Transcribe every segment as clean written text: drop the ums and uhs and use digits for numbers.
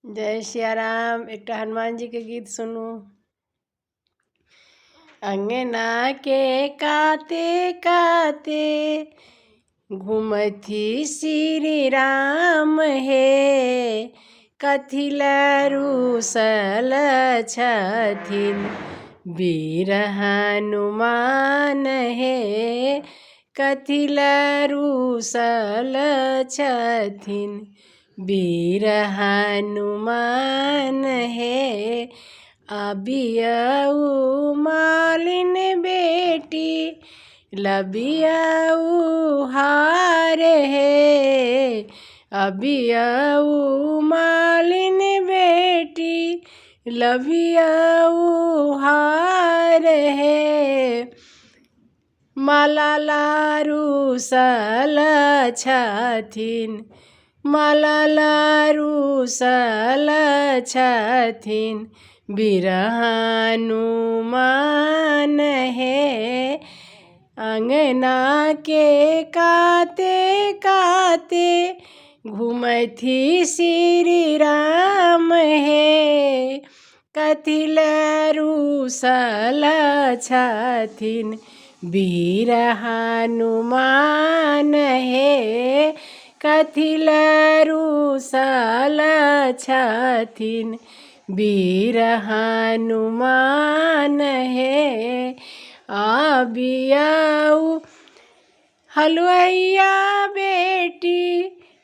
जय सिया राम। एक हनुमान जी के गीत सुनू। अंगना के काते काते घूमथी श्री राम हे, कथी रूसल छथिन वीर हनुमान हे, कथी रूसल छथिन वीर हनुमान हे। अबियऊ मालिन बेटी लबियऊ हार हे, अबियऊ मालिन बेटी लबियऊ हार हे। माला रूसल छथिन, माला रूसल छथिन वीर हनुमान हे। अंगना के काते काते घूमथी श्री राम हे, कथी रूसल छथिन वीर हनुमान हे, कथी रूसल छथिन वीर हनुमान हे। अबियऊ हलुआइया बेटी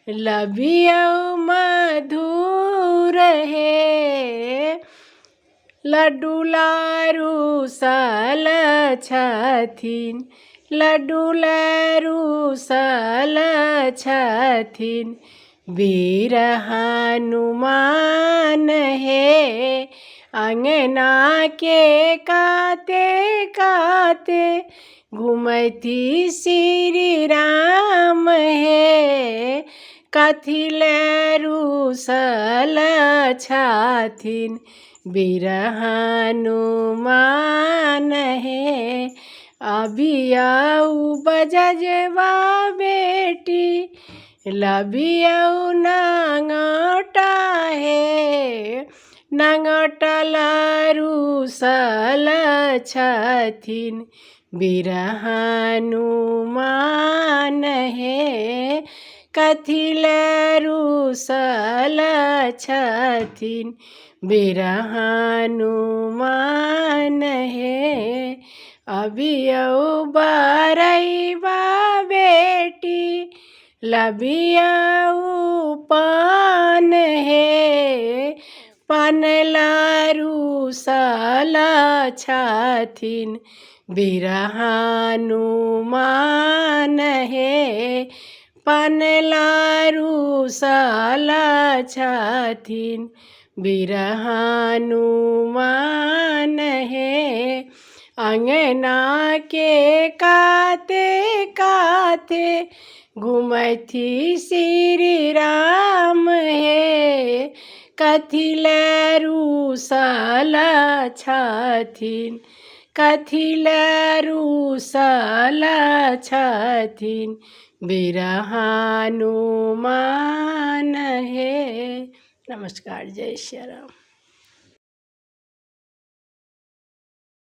लबियऊ मधुर हे, लड्डू रूसल छथिन, लड्डू रूसल छथिन वीर हनुमान हे। अंगना के काते काते घूमथी श्री राम हे, कथी रूसल छथिन वीर हनुमान हे। अबियऊ बजजवा बेटी लबियऊ नांगटा हे, नांगटा रूसल छथिन वीर हनुमान हे, कथी रूसल छथिन वीर हनुमान हे। अबियऊ बरैबा बेटी लबियऊ पान हे, पान रूसल छथिन वीर हनुमान हे, पान रूसल छथिन वीर हनुमान हे। अंगना के काते काते घूमथी श्री राम हे, कथी रूसल छथिन, कथी रूसल छथिन वीर हनुमान हे। नमस्कार। जय सिया राम।